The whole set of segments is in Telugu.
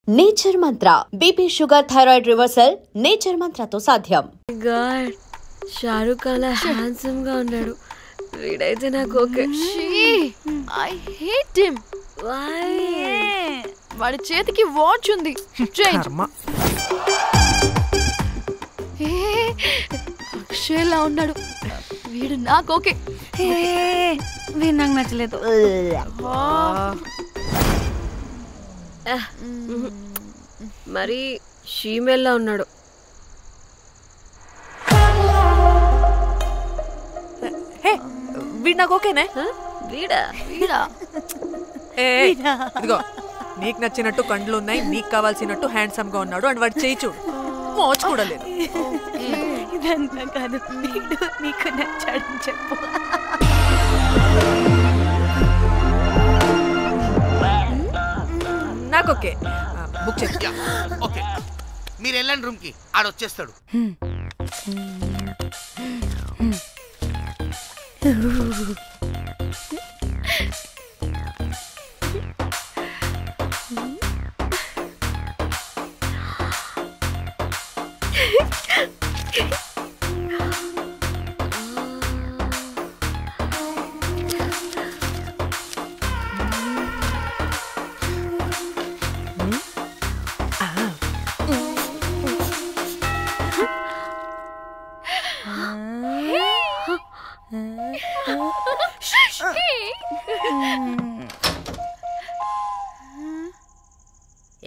Nature Mantra BP sugar thyroid reversal nature మంత్రతో సాధ్యం. గాడ్ షారుఖ్ ఖాన్ హ్యాండ్సమ్ గా ఉన్నాడు. వీడైతే నాకు ఓకే. I hate him. వాడి చేతికి వాచ్ ఉంది. అక్షయ్లా ఉన్నాడు వీడు. నాకు ఓకే. వీడు నాకు నచ్చలేదు. మరి షీమేల్లా ఉన్నాడు. వీడు నాకు ఓకేనే. వీడా వీడా ఇదిగో నీకు నచ్చినట్టు కండ్లు ఉన్నాయి, నీకు కావాల్సినట్టు హ్యాండ్సమ్ గా ఉన్నాడు అండ్ వాడు చేయి చూడు, మోచు కూడా లేదు. ఇదంతా కాదు, వీడు నీకు నచ్చాడని చెప్పు. నాకు ఓకే. బుక్ చేసి ఓకే మీరు వెళ్ళండి రూమ్ కి, ఆడొచ్చేస్తాడు.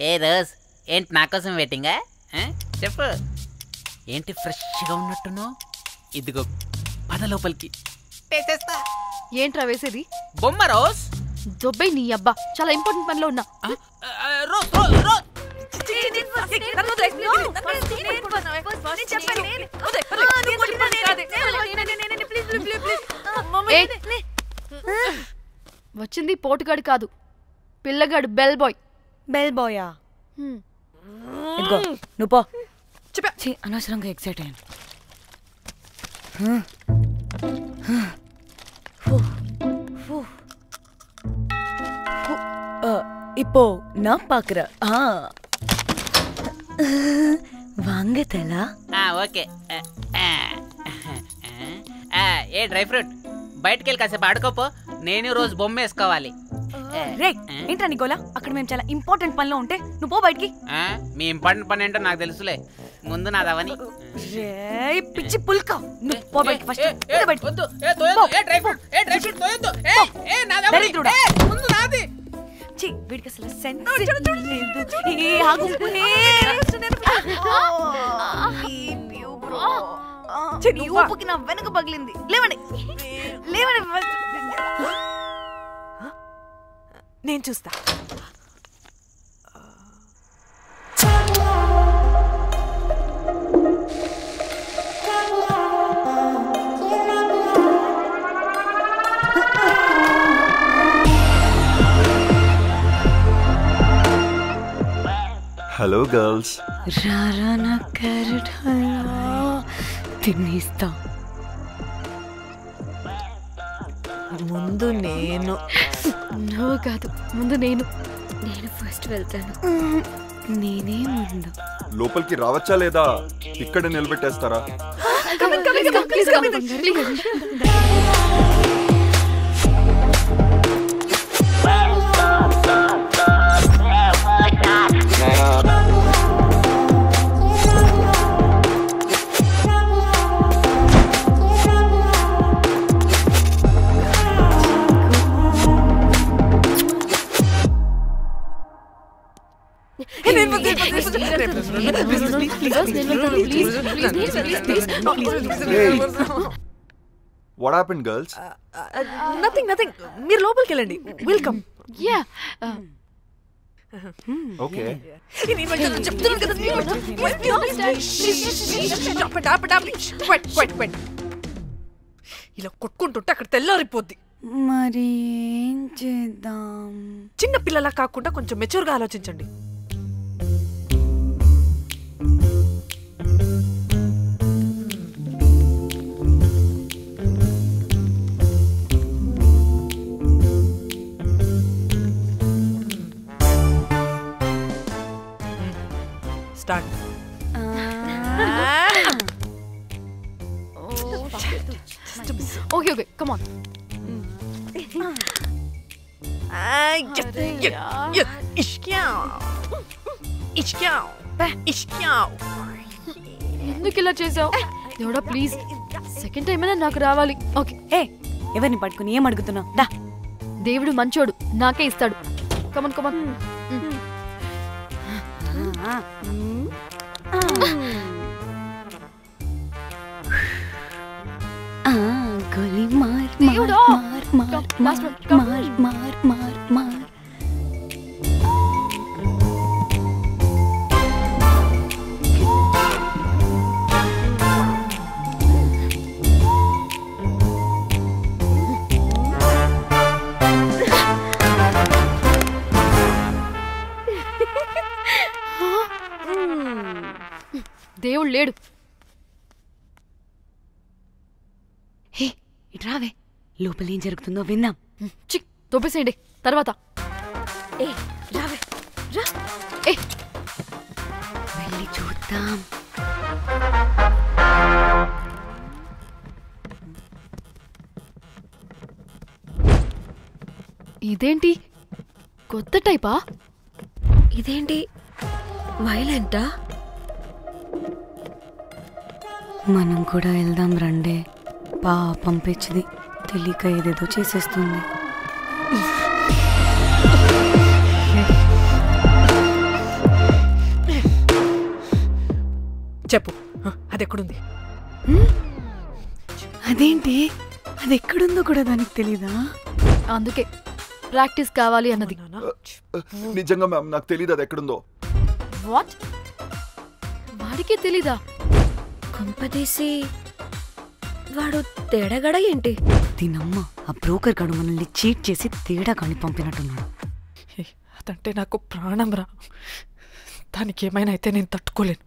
ఏ రోజ్, ఏంటి నా కోసం వెయిటింగా? చెప్పు, ఏంటి ఫ్రెష్గా ఉన్నట్టున్నావు? ఇదిగో పద లోపలికి వేసేస్తా. ఏంట్రా వేసేది? బొమ్మ రోజ్. దొబ్బై నీ అబ్బా, చాలా ఇంపార్టెంట్ పనిలో ఉన్నా. రోజ్ రోజ్ రోజ్ వచ్చింది పోటుగాడు కాదు, పిల్లగాడు బెల్ బాయ్. బెల్ బాయా? ఇదిగో నువ్వు పో. అనవసరంగా ఎక్సైట్ అయ్యాను. இப்போ நான் பாக்குறேன். வாங்கதலா? ఓకే. ఏ డ్రై ఫ్రూట్, బయటకు వెళ్ళి కాసేపు ఆడుకోపో, నేను రోజు బొమ్మ వేసుకోవాలి. రే ఏంట్రా నికోలా, అక్కడ మేము చాలా ఇంపార్టెంట్ పనిలో ఉంటే నువ్వు పో బయటికి. మీ ఇంపార్టెంట్ పని ఏంటో నాకు తెలుసులే, ముందు నాదవని. పిచ్చి పుల్క, నువ్వు పో బయటికి ఫస్ట్. వీడికి అసలు సెన్స్ లేదు. ఊపుకి నా వెనక పగిలింది. లేవండి లేవండి, నేను చూస్తా. Hello girls. రారా నా క్యారెట్ హల్వా తినేస్తా. ముందు నేను. నువ్వు కాదు, ముందు నేను. నేను ఫస్ట్ వెళ్తాను. నేనే ముందు. లోపలికి రావచ్చా లేదా ఇక్కడ నిలబెట్టేస్తారా? What happened, girls? Nothing. మీరు లోపలికి వెళ్ళండి. వెల్కమ్. యా. ఓకే. ఇలా కొట్టుకుంటుంటే అక్కడ తెల్లారిపోద్ది. మరి ఏం చేద్దాం? చిన్న పిల్లలా కాకుండా కొంచెం మెచ్యూర్గా ఆలోచించండి. Start. Okay okay come on. ఎందుకు ఇలా చేసావు దేవుడా? ప్లీజ్ సెకండ్ టైం అయినా నాకు రావాలి. ఓకే. ఎవరిని పట్టుకుని ఏం అడుగుతున్నావు? దా. దేవుడు మంచోడు, నాకే ఇస్తాడు. Come on come on. గోలీ మార్ దేవుడా! మార్ మార్ Last one, మార్ come. మార్ మార్ మార్. దేవుడు లేడు. హే ఇట్రావే, లోపల ఏం జరుగుతుందో విందాం. చిక్ తోపేసేయండి తర్వాత. రావే రా, వెళ్ళి చూద్దాం. ఇదేంటి కొత్త టైపా? ఇదేంటి వైలెంటా? మనం కూడా వెళ్దాం రండే. పాపం పిచ్చిది, తెలియక ఏదేదో చేసేస్తుంది. చెప్పు, అది ఎక్కడుంది? అదేంటి, అది ఎక్కడుందో కూడా దానికి తెలీదా? అందుకే ప్రాక్టీస్ కావాలి అన్నది. నిజంగా మ్యామ్ నాకు తెలియదు అది ఎక్కడుందో. వాట్? వాడికే తెలీదా? కొంపదీసి వాడు తేడాగడ ఏంటి? దీనమ్మ, ఆ బ్రోకర్ గాడు మనల్ని చీట్ చేసి తేడా కాని పంపినట్టున్నాడు. అదంటే నాకు ప్రాణం రా. దానికి ఏమైనా అయితే నేను తట్టుకోలేను.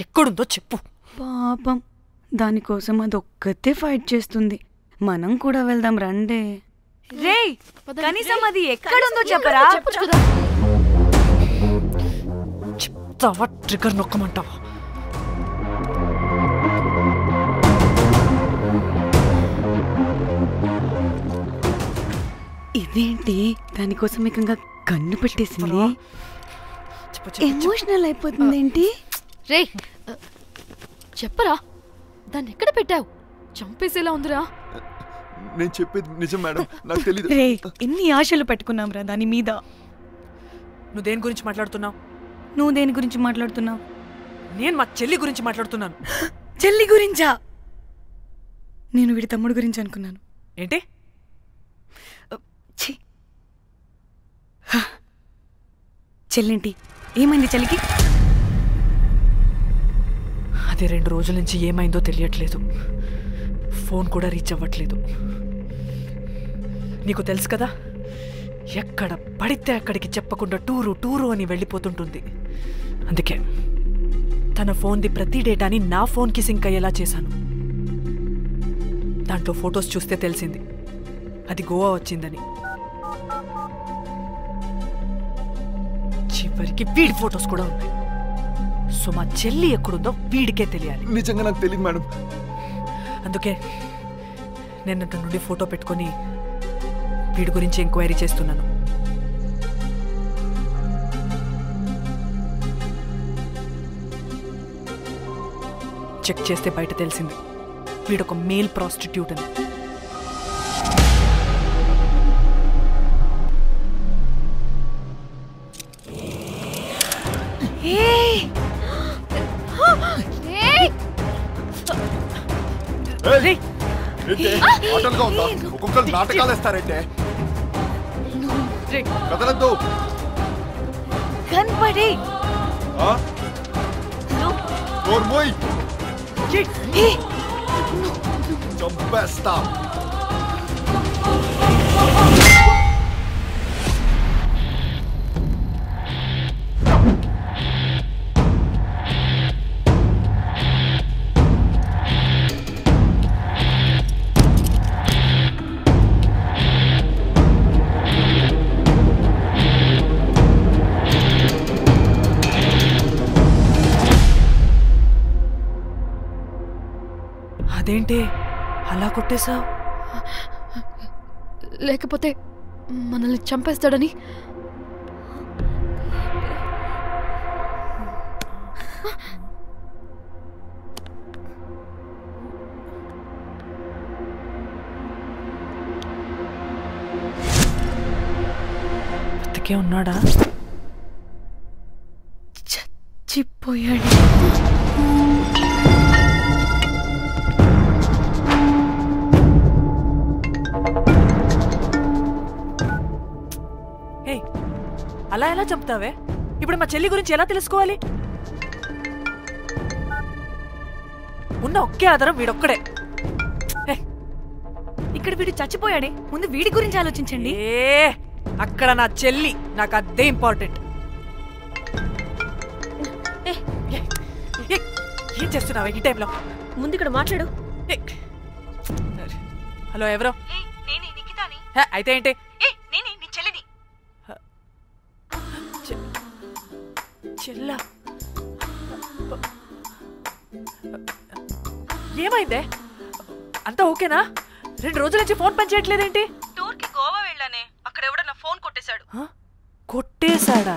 ఎక్కడుందో చెప్పు. పాపం, దానికోసం అది ఒక్కతే ఫైట్ చేస్తుంది. మనం కూడా వెళ్దాం రండే. రేయ్, కనీసం అది ఎక్కడుందో చెప్పరా? చెప్పొచ్చు కదా. చెప్తావా? ట్రిగర్ నొక్కమంటావా? ఇదేంటి, దానికోసం ఏకంగా కన్ను పెట్టేసింది. ఎమోషనల్ అయిపోతుంది ఏంటి? రే చెప్పరా, దాన్ని ఎక్కడ పెట్టావు? చంపేసేలా ఉందిరా. నేను చెప్పేది నిజం మేడం, నాకు తెలియదు. రే, ఎన్ని ఆశలు పెట్టుకున్నాం రా దాని మీద. నువ్వు దేని గురించి మాట్లాడుతున్నావు? నువ్వు దేని గురించి మాట్లాడుతున్నావు? నేను మా చెల్లి గురించి మాట్లాడుతున్నాను. చెల్లి గురించా? నేను వీడి తమ్ముడు గురించి అనుకున్నాను. ఏంటి? ఛీ. చెల్లింటి ఏమైంది చెల్లికి? అది 2 రోజుల నుంచి ఏమైందో తెలియట్లేదు. ఫోన్ కూడా రీచ్ అవ్వట్లేదు. నీకు తెలుసు కదా, ఎక్కడ పడితే అక్కడికి చెప్పకుండా టూరు టూరు అని వెళ్ళిపోతుంటుంది. అందుకే తన ఫోన్ది ప్రతి డేటాని నా ఫోన్కి సింక్ అయ్యేలా చేశాను. దాంట్లో ఫొటోస్ చూస్తే తెలిసింది అది గోవా వచ్చిందని. చివరికి వీడి ఫొటోస్ కూడా ఉన్నాయి. సో మా చెల్లి ఎక్కడుందో వీడికే తెలియాలి. నిజంగా నాకు తెలియదు మేడం. అందుకే నేను అటు నుండి ఫోటో పెట్టుకొని వీడి గురించి ఎంక్వైరీ చేస్తున్నాను. చెక్ చేస్తే బయట తెలిసింది వీడొక మేల్ ప్రాస్టిట్యూట్ అని. ఆటలుగా ఉందా? ఒక్కొక్కరు నాటకాలు వేస్తారంటే కదలద్దు. కనపడి చంపేస్తా. అదేంటి అలా కొట్టేశావు? లేకపోతే మనల్ని చంపేస్తాడని. బ్రతికే ఉన్నాడా? చచ్చిపోయాడు. అలా ఎలా చంపుతావే? ఇప్పుడు మా చెల్లి గురించి ఎలా తెలుసుకోవాలి? ఉన్న ఒకే ఆధారం వీడొక్కడే. ఇక్కడ వీడు చచ్చిపోయాడే, ముందు వీడి గురించి ఆలోచించండి. అక్కడ నా చెల్లి, నాకు అదే ఇంపార్టెంట్. ఏం చేస్తున్నావు ఈ టైంలో? ముందు ఇక్కడ మాట్లాడు. హలో, ఎవరో? అయితే ఏంటి? చెల్లా, ఏమైందే? అంతా ఓకేనా? 2 రోజుల నుంచి ఫోన్ పని చేయట్లేదేంటి? టూర్కి గోవా వెళ్ళానే, అక్కడ ఎవడో నా ఫోన్ కొట్టేశాడు. కొట్టేశాడా?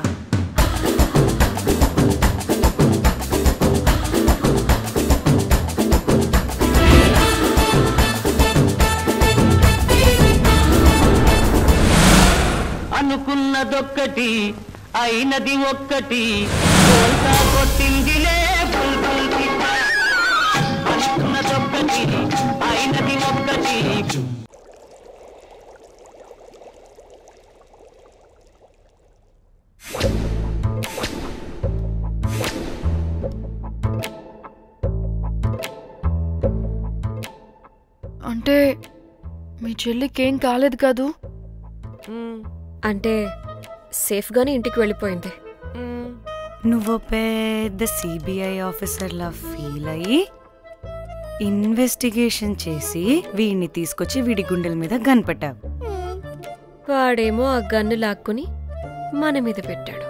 అనుకున్నదొక్కటి అయినది ఒక్కటి, కొట్టిందిలే అనుకున్నదొక్కటి అయినది ఒక్కటి. అంటే మీ చెల్లికేం కాలేదు కాదు? అంటే సేఫ్గానే ఇంటికి వెళ్ళిపోయింది. నువ్వు పెద్ద సిబిఐ ఆఫీసర్లా ఫీల్ అయ్యి ఇన్వెస్టిగేషన్ చేసి వీడిని తీసుకొచ్చి వీడి గుండెల మీద గన్ పెట్టావు. వాడేమో ఆ గన్ను లాక్కుని మన మీద పెట్టాడు.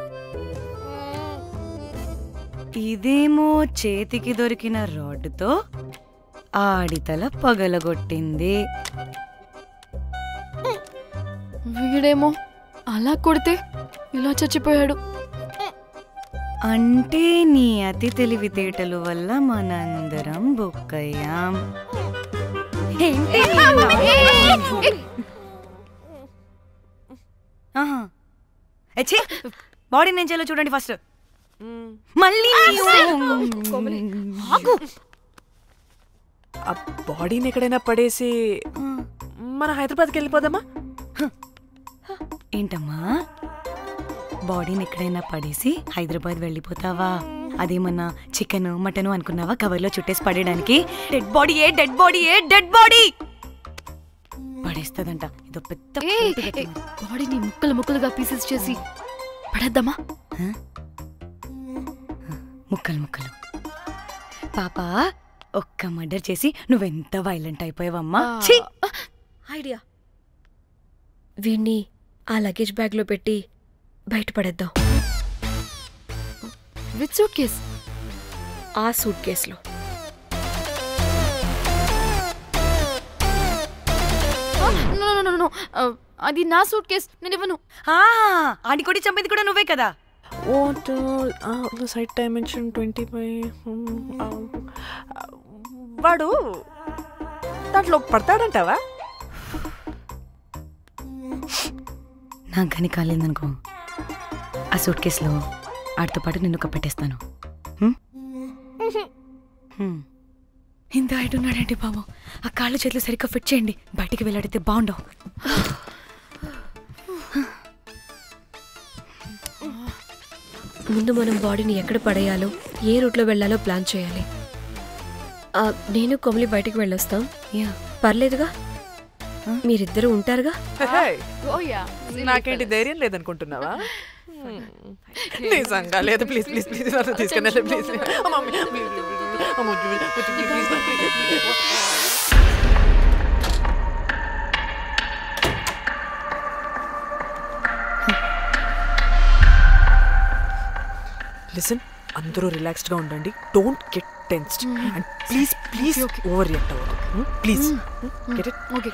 ఇదేమో చేతికి దొరికిన రాడ్డుతో ఆడితల పగలగొట్టింది. వీడేమో అలా కొడితే ఇలా చచ్చిపోయాడు. అంటే నీ అతి తెలివితేటలు వల్ల మనందరం బుక్కయ్యాం. బాడీ నేను చేయాలో చూడండి ఫస్ట్. మళ్ళీ ఆ బాడీని ఎక్కడైనా పడేసి మన హైదరాబాద్కి వెళ్ళిపోదామా? ఏంటమ్మా, బాడీని ఎక్కడైనా పడేసి హైదరాబాద్ వెళ్ళిపోతావా? అదేమన్నా చికెన్ మటన్ అనుకున్నావా కవర్లో చుట్టేసి పడేయడానికి? డెడ్ బాడీ ఏ డెడ్ బాడీ ఏ డెడ్ బాడీ పడేస్తుందంట. ఇదో పెద్ద బాడీని ముక్కలు ముక్కలుగా పీసెస్ చేసి పడేద్దామా? ముక్కలు ముక్కలు. పాప, ఒక్క మర్డర్ చేసి నువ్వెంత వైలెంట్ అయిపోయావమ్మా. ఐడియా, వీణ్ణి ఆ లగేజ్ బ్యాగ్లో పెట్టి బయటపడేద్దాం. With suitcase? ఆ సూట్ కేసులో. అది నా సూట్ కేస్, నేను ఇవ్వను. ఆడి కొట్టి చంపేది కూడా నువ్వే కదా. Site dimension 25. వాడు దాంట్లో పడతాడంటావా? నాకు కానీ కాలేదనుకో, ఆ సూట్ కేసులో ఆడితో పాటు నిన్ను కప్పెట్టేస్తాను. ఇంత హైట్ ఉన్నాడండి బాబు. ఆ కాళ్ళు చేతులు సరిగ్గా ఫిట్ చేయండి, బయటికి వెళ్ళాడితే బాగుండవు. ముందు మనం బాడీని ఎక్కడ పడేయాలో, ఏ రూట్లో వెళ్ళాలో ప్లాన్ చేయాలి. నేను కొమలి బయటికి వెళ్ళొస్తాం. పర్లేదుగా, మీరిద్దరూ ఉంటారుగా. నాకేంటి ధైర్యం లేదనుకుంటున్నావా? నిజంగా లేదు. ప్లీజ్ ప్లీజ్ ప్లీజ్ తీసుకెళ్ళండి ప్లీజ్. లిసన్, అందరూ రిలాక్స్డ్గా ఉండండి. Don't get tensed and please over react అవ్వదు. Please get it. Okay.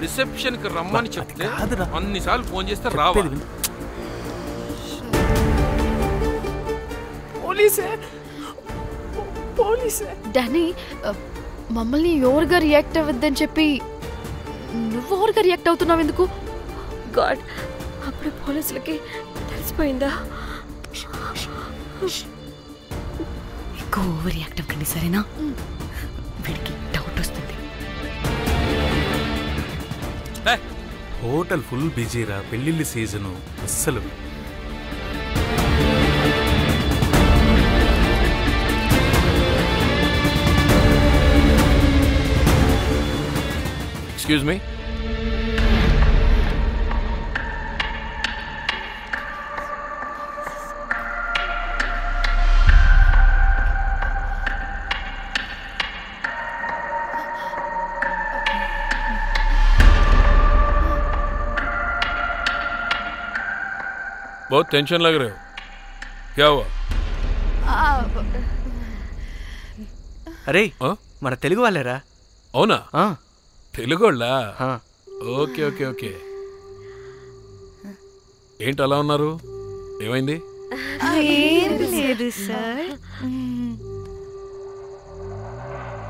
Reception కి రమ్మని చెప్తే అన్నిసార్లు ఫోన్ చేస్తే రావా? పోలీసే. డానీ, మమ్మల్ని ఎవరుగా రియాక్ట్ అవ్వద్దని చెప్పి నువ్వు ఎవరుగా రియాక్ట్ అవుతున్నావు ఎందుకు? గాడ్, అప్పుడు పోలీసులకి తెలిసిపోయిందా? ఎక్కువ ఓవర్ రియాక్ట్ అవ్వకండి సరేనా? వీడికి డౌట్ వస్తుంది. హోటల్ ఫుల్ బిజీరా, పెళ్ళిళ్ళ సీజను అస్సలు. Excuse me. बहुत टेंशन लग रहे हो, क्या हुआ? అరే మన తెలుగు వాళ్ళేరా? అవునా? తెలుగు వాళ్ళా? Okay okay okay. ఏంటి అలా ఉన్నారు? ఏమైంది? లేదు సార్.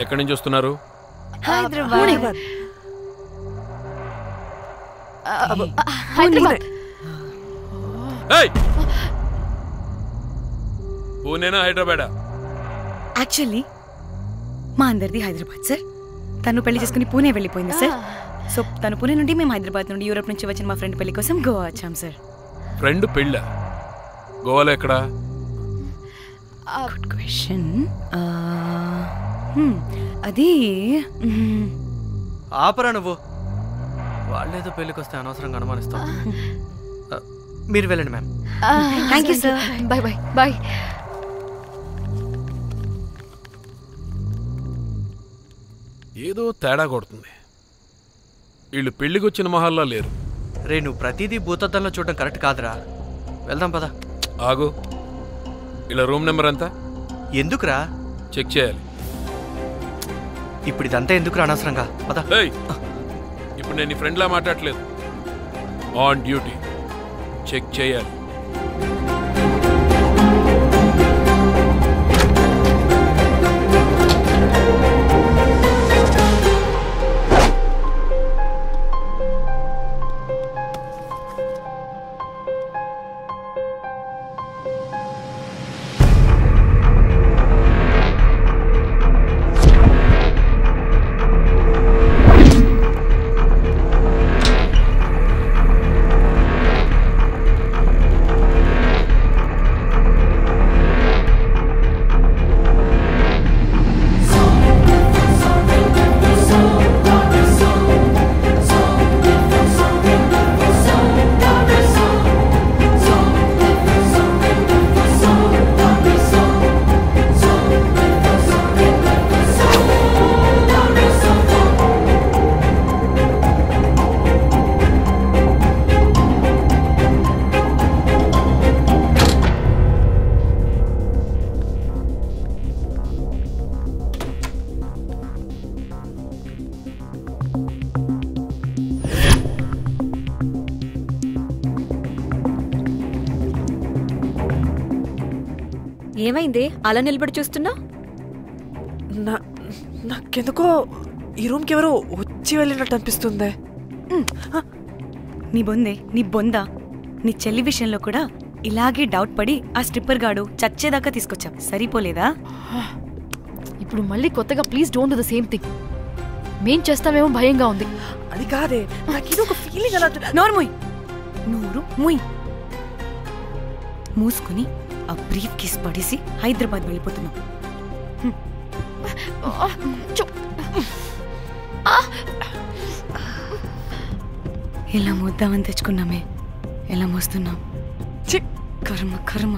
ఎక్కడి నుంచి వస్తున్నారు? హైదరాబాద్. పూణేనా హైదరాబాదా? యాక్చువల్లీ మా అందరిది హైదరాబాద్ సార్. తను పెళ్లి చేసుకుని పూణే వెళ్ళిపోయింది సార్. సో తను పూణే నుండి, మేము హైదరాబాద్ నుండి యూరోప్ నుంచి వచ్చిన మా ఫ్రెండ్ పెళ్లి కోసం గోవా వచ్చాం సార్. ఫ్రెండ్ పెళ్ళా? గోవాలో ఎక్కడా? Good question. అది ఆపరా నువ్వు. వాళ్ళేదో పెళ్ళికి వస్తే అనవసరంగా అనుమానిస్తాం. మీరు వెళ్ళండి ma'am. Thank you sir. Bye bye bye. ఏదో తేడా కొడుతుంది. వీళ్ళు పెళ్లికి వచ్చిన మహల్లా లేరు. రే, నువ్వు ప్రతిదీ భూతద్దంలో చూడడం కరెక్ట్ కాదురా. వెళ్దాం పదా. ఆగు. ఇలా రూమ్ నెంబర్ ఎంత? ఎందుకురా? చెక్ చేయాలి. ఇప్పుడు ఇదంతా ఎందుకురా అనవసరంగా? పదా. ఇప్పుడు నేను నీ ఫ్రెండ్లా మాట్లాడలేదు. ఆన్ డ్యూటీ చెక్ చేయాలి. ఏమైంది అలా నిలబడి చూస్తున్నా? నాకెందుకో ఈ రూమ్కి ఎవరో వచ్చి వెళ్ళినట్టు అనిపిస్తుంది. నీ బొందే, నీ బొందా, నీ చెల్లి విషయంలో కూడా ఇలాగే డౌట్ పడి ఆ స్ట్రిప్పర్ గాడు చచ్చేదాకా తీసుకొచ్చాం. సరిపోలేదా? ఇప్పుడు మళ్ళీ కొత్తగా please don't do the same thing. మేం చేస్తామేమో భయంగా ఉంది. అది కాదే, నాకేదో ఒక ఫీలింగ్ అలా. నోరు ముయ్. మూసుకుని ఆ బ్రీఫ్ కేస్ పడేసి హైదరాబాద్ వెళ్ళిపోతున్నాం. ఎలా మోద్దామని తెచ్చుకున్నామే, ఎలా మోస్తున్నాం. కర్మ కర్మ.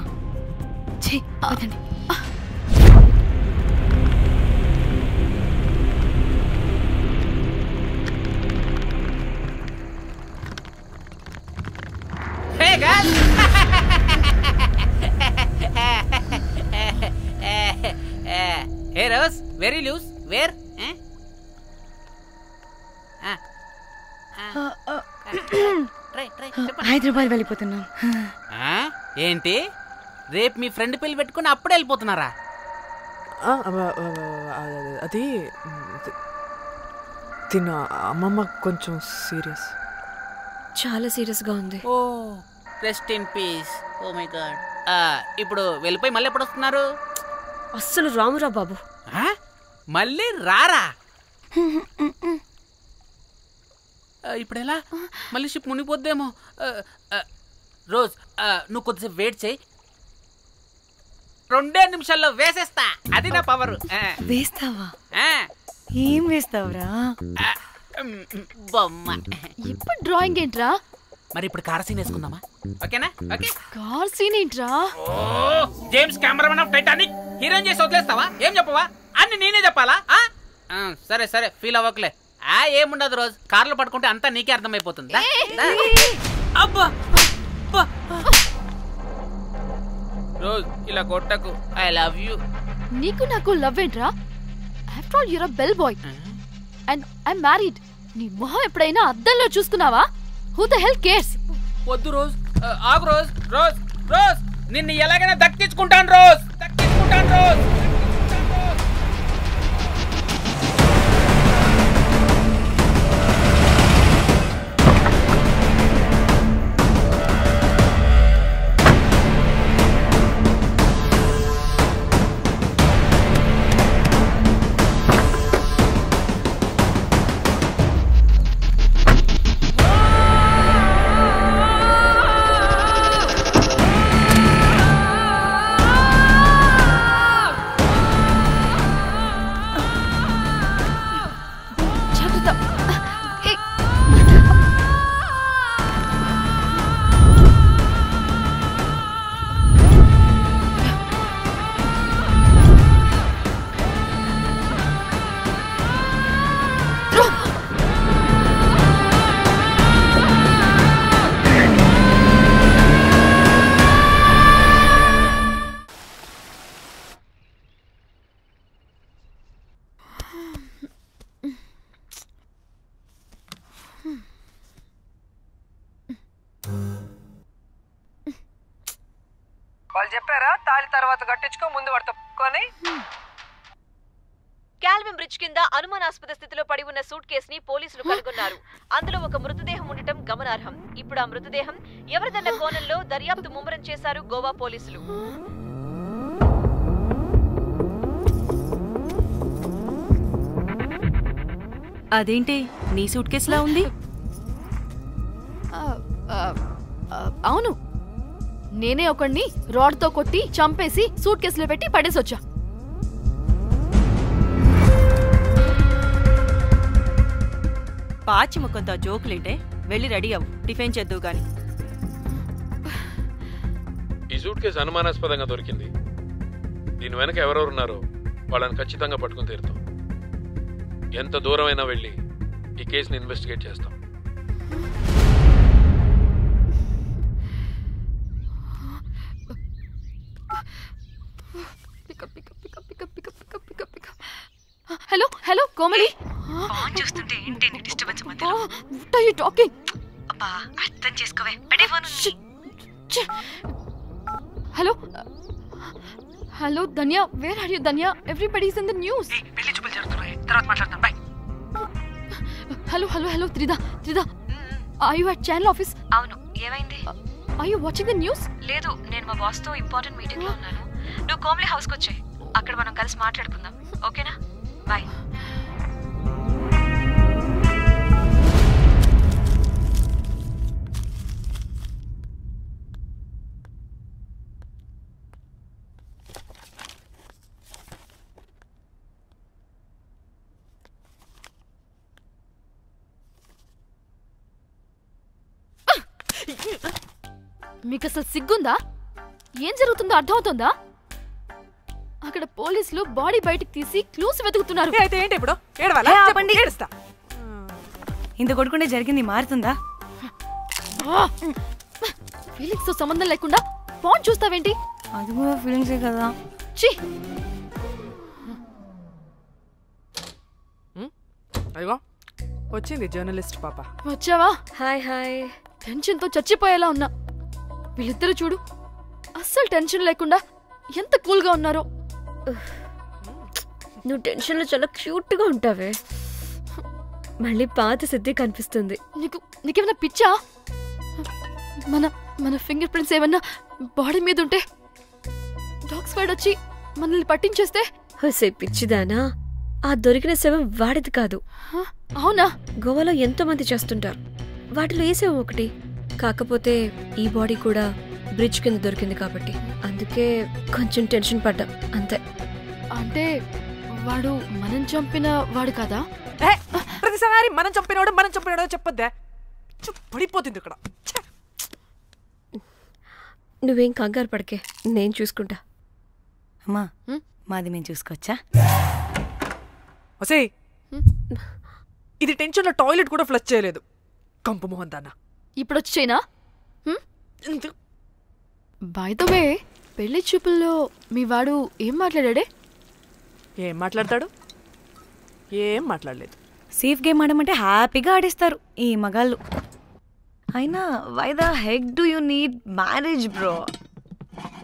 Rose very loose wear Hyderabad వెళ్ళిపోతున్నాం. ఏంటి రేపు మీ ఫ్రెండ్ పెళ్లి పెట్టుకుని అప్పుడే వెళ్ళిపోతున్నారా? అది తిన అమ్మమ్మ కొంచెం సీరియస్, చాలా సీరియస్గా ఉంది. Oh rest in peace. Oh my god. ఇప్పుడు వెళ్ళిపోయి మళ్ళీ ఎప్పుడు వస్తున్నారు? అస్సలు రామురా బాబు. మళ్ళీ రారా? ఇప్పుడు ఎలా? మళ్ళీ షిప్ మునిగిపోద్దేమో. రోజ్ నువ్వు కొద్దిసేపు వెయిట్ చేయి, 2 నిమిషాల్లో వేసేస్తా. అది నా పవర్. వేస్తావా? ఏం వేస్తావురా? బొమ్మ. ఇప్పుడు డ్రాయింగ్ ఏంట్రా? మరి ఇప్పుడు కార్ సీన్ వేసుకుందామా? ఓకేనా? ఓకే. కార్ సీన్ ఏంట్రా? James cameraman of Titanic heroine చేసి వదిలేస్తావా? ఏం చెప్పవా? అన్ని నేనే చెప్పాలా? సరే సరే ఫీల్ అవ్వకలే. ఏముండదు రోజ్, కార్లో పడుకుంటే అంతా నీకే అర్థమైపోతుంది. అబ్బా రోజ్ ఇలా కొట్టకు. I love you. నీకు నాకు లవ్ ఏంట్రా? After all you're a bell boy and I'm married. నీ మొహం ఎప్పుడైనా అద్దంలో చూసుకున్నావా? Who the hell cares? వద్దు రోజ్, ఆగు రోజ్. రోజ్ రోజ్ నిన్ను ఎలాగైనా దక్కించుకుంటాను రోజ్, దక్కించుకుంటాను రోజ్. వాళ్ళు చెప్పారా తాళి తర్వాత కట్టించుకో, ముందు పడుకొని. కాల్విన్ బ్రిడ్జ్ కింద అనుమానాస్పద స్థితిలో పడి ఉన్న సూట్ కేసుని పోలీసులు కనుగొన్నారు. అందులో ఒక మృతదేహం ఉండటం గమనార్హం. ఇప్పుడు ఆ మృతదేహం ఎవరిదన్న కోణంలో దర్యాప్తు ముమ్మరం చేశారు గోవా పోలీసులు. అదేంటి నీ సూట్ కేసులా ఉంది? అవును, నేనే ఒకడిని రాడ్తో కొట్టి చంపేసి సూట్ కేసులో పెట్టి పడేసొచ్చా. పాచి ముఖంతో జోకులేంటే వెళ్ళి రెడీ అవ్వు, టిఫిన్ చేద్దువు గాని. ఈ సూట్ కేసు అనుమానాస్పదంగా దొరికింది. దీని వెనక ఎవరెవరున్నారో వాళ్ళని ఖచ్చితంగా పట్టుకుని తీరుతాం. ఎంత దూరమైనా వెళ్ళి ఈ కేసుని ఇన్వెస్టిగేట్ చేస్తాం. Hello hello Komali. ఫోన్ చూస్తుంటే ఏంటి నీ డిస్టర్బెన్స్ మధ్యలో? What are you talking? అబ్బా అర్థం చేసుకోవే, పడే phone. Hello hello Dhanya, where are you Dhanya? Everybody is in the news. పెళ్లి చూపులు జరుగుతున్నాయి, తర్వాత మాట్లాడతాం. Bye. Hello hello hello Trida, Trida are you at channel office? అవును, ఏమైంది? Are you watching the news? లేదు, నేను మా బాస్ తో ఇంపార్టెంట్ మీటింగ్ లో ఉన్నాను. నువ్వు కోమలి హౌస్ కి వచ్చేయ్, అక్కడ మనం కలిసి మాట్లాడుకుందాం. ఓకేనా? బాయ్. మీకు అసలు సిగ్గుందా? ఏం జరుగుతుందో అర్థమవుతుందా? అక్కడ పోలీసులు బాడీ బయటికి తీసి క్లూస్ వెతుకుతున్నారు. అయితే ఏంటి ఇప్పుడు? ఏడవాలా? చెప్పండి, ఏడుస్తా. ఇంత కొడుకుంటే జరిగింది మారుతుందా? ఫీలింగ్స్ తో సంబంధం లేకుండా ఫోన్ చూస్తావేంటి? అది కూడా ఫీలింగ్సే కదా. ఛీ! అయ్యో వచ్చింది జర్నలిస్ట్ పాప. వచ్చావా? Hi hi. టెన్షన్తో చచ్చిపోయేలా ఉన్నా. వీళ్ళిద్దరు చూడు, అస్సలు టెన్షన్ లేకుండా ఎంత కూల్గా ఉన్నారో. నువ్వు టెన్షన్లో చాలా క్యూట్గా ఉంటావే. మళ్ళీ పాత సిద్ధి కనిపిస్తుంది. నీకేమైనా పిచ్చా? మన మన ఫింగర్ ప్రింట్స్ ఏమన్నా బాడీ మీద ఉంటే డాగ్స్ వైడ్ వచ్చి మనల్ని పట్టించేస్తే? హోసే పిచ్చిదానా, ఆ దొరికిన శవం వాడిది కాదు. అవునా? గోవాలో ఎంతో మంది చేస్తుంటారు, వాటిలో ఏ శవం ఒకటి. కాకపోతే ఈ బాడీ కూడా బ్రిడ్జ్ కింద దొరికింది కాబట్టి అందుకే కొంచెం టెన్షన్ పడ్డా అంతే. అంటే వాడు మనం చంపిన వాడు కదా? ప్రతిసారి మనం చంపినవాడో చెప్పొద్దే, పడిపోతుంది ఇక్కడ. నువ్వేం కంగారు పడకే, నేను చూసుకుంటా. అమ్మా మాది మేము చూసుకోవచ్చా? ఒసే ఇది టెన్షన్లో టాయిలెట్ కూడా ఫ్లష్ చేయలేదు. కంపు మోహన్ దాన్న ఇప్పుడు వచ్చి చేయనా? బై ద వే, పెళ్లి చూపుల్లో మీ వాడు ఏం మాట్లాడాడే? ఏం మాట్లాడతాడు? ఏం మాట్లాడలేదు. సేఫ్ గేమ్ ఆడమంటే హ్యాపీగా ఆడిస్తారు ఈ మగాళ్ళు. అయినా why the heck do you need marriage bro?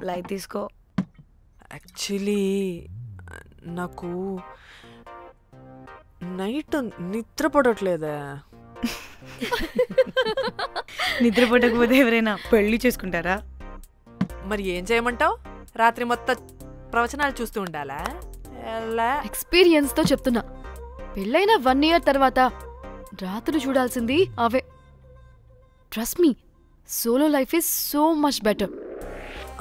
Light తీసుకో. యాక్చువల్లీ నాకు నైట్ నిద్రపడట్లేదా? నిద్రపడకపోతే ఎవరైనా పెళ్లి చేసుకుంటారా? మరి ఏం చేయమంటావు? రాత్రి మొత్తం ప్రవచనాలు చూస్తూ ఉండాలా? ఎక్స్పీరియన్స్ తో చెప్తున్నా, పెళ్ళైన 1 year తర్వాత రాత్రులు చూడాల్సింది అవే. Trust me, solo life is so much better.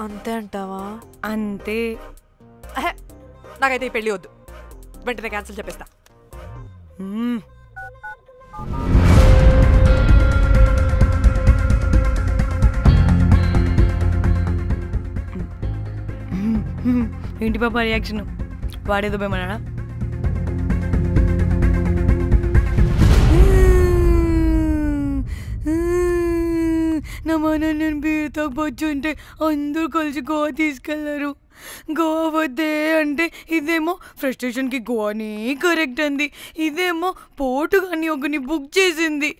అంతే అంటావా? అంతే. నాకైతే ఈ పెళ్లి వద్దు, వెంటనే క్యాన్సిల్ చెప్పేస్తా. ఏంటి పాప రియాక్షన్? వాడేదో భయమన్నాడా? నా మన నేను బీరు తాగొచ్చుంటే అందరూ కలిసి గోవా తీసుకెళ్లారు. గోవా వద్దే అంటే ఇదేమో ఫ్రస్ట్రేషన్కి గోవాని కరెక్ట్ అంది, ఇదేమో పోటు కానీ ఒకని బుక్ చేసింది,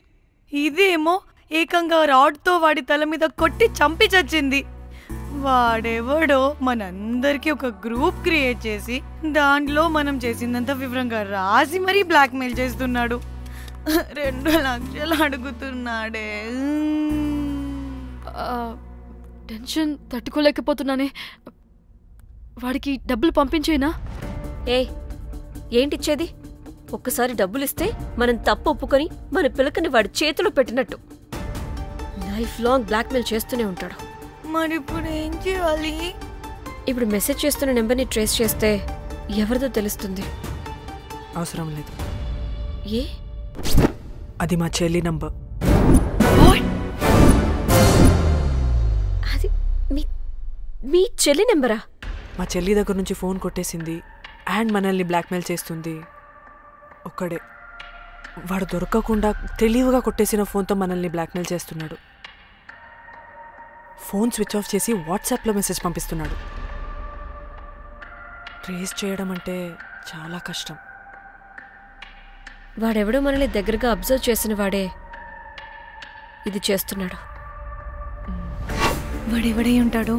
ఇదేమో ఏకంగా రాడ్తో వాడి తల మీద కొట్టి చంపి చచ్చింది. వాడెవడో మనందరికీ ఒక గ్రూప్ క్రియేట్ చేసి దాంట్లో మనం చేసిందంతా వివరంగా రాసి మరీ బ్లాక్మెయిల్ చేస్తున్నాడు. 2 లక్షలు అడుగుతున్నాడే. టెన్షన్ తట్టుకోలేకపోతున్నానే. వాడికి డబ్బులు పంపించేనా? ఏంటిచ్చేది? ఒక్కసారి డబ్బులిస్తే మనం తప్పు ఒప్పుకొని మన పిల్లకని వాడి చేతిలో పెట్టినట్టు లైఫ్ లాంగ్ బ్లాక్మెయిల్ చేస్తూనే ఉంటాడు. మరి ఇప్పుడు ఏం చేయాలి? ఇప్పుడు మెసేజ్ చేస్తున్న నెంబర్ని ట్రేస్ చేస్తే ఎవరిదో తెలుస్తుంది. అవసరం లేదు. ఏ? అది మా చెల్లి నంబర్. అది మీ చెల్లి నెంబరా? మా చెల్లి దగ్గర నుంచి ఫోన్ కొట్టేసింది అండ్ మనల్ని బ్లాక్మెయిల్ చేస్తుంది. ఒక్కడే వాడు దొరకకుండా తెలివిగా కొట్టేసిన ఫోన్తో మనల్ని బ్లాక్మెయిల్ చేస్తున్నాడు. ఫోన్ స్విచ్ ఆఫ్ చేసి వాట్సాప్లో మెసేజ్ పంపిస్తున్నాడు. ట్రేస్ చేయడం అంటే చాలా కష్టం. వాడెవడో మనల్ని దగ్గరగా అబ్జర్వ్ చేసిన వాడే ఇది చేస్తున్నాడు. వాడెవడై ఉంటాడు?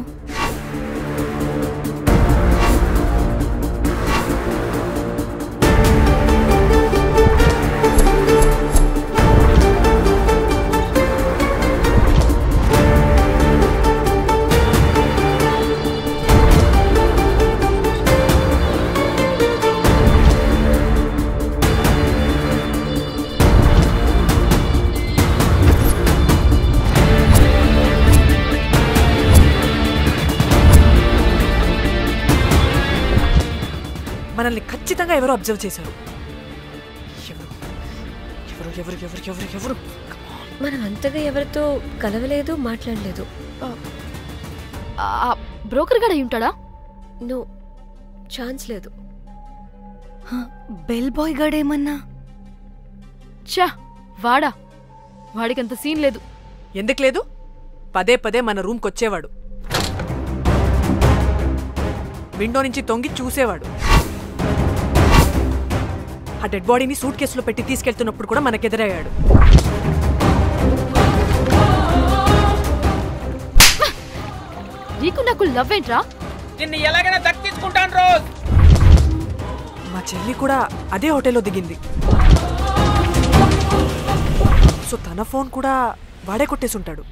మనల్ని ఖచ్చితంగా ఎవరు అబ్జర్వ్ చేశారు. ఎవరు ఎవరు ఎవరు ఎవరు ఎవరు? మనం అంతగా ఎవరితో కలవలేదు, మాట్లాడలేదు. బ్రోకర్ గడ ఉంటాడా? నో, ఛాన్స్ లేదు. బెల్ బాయ్ గడేమన్నా? చా, వాడా? వాడికంత సీన్ లేదు. ఎందుకు లేదు? పదే పదే మన రూమ్కి వచ్చేవాడు, విండో నుంచి తొంగి చూసేవాడు. ఆ డెడ్ బాడీని సూట్ కేసులో పెట్టి తీసుకెళ్తున్నప్పుడు కూడా మనకెదురయ్యాడు. నీకు నాకు లవ్ ఏంట్రా? నిన్ను ఎలాగైనా దక్కించుకుంటాను రోజ్. మా చెల్లి కూడా అదే హోటల్లో దిగింది. సో తన ఫోన్ కూడా వాడే కొట్టేసి ఉంటాడు.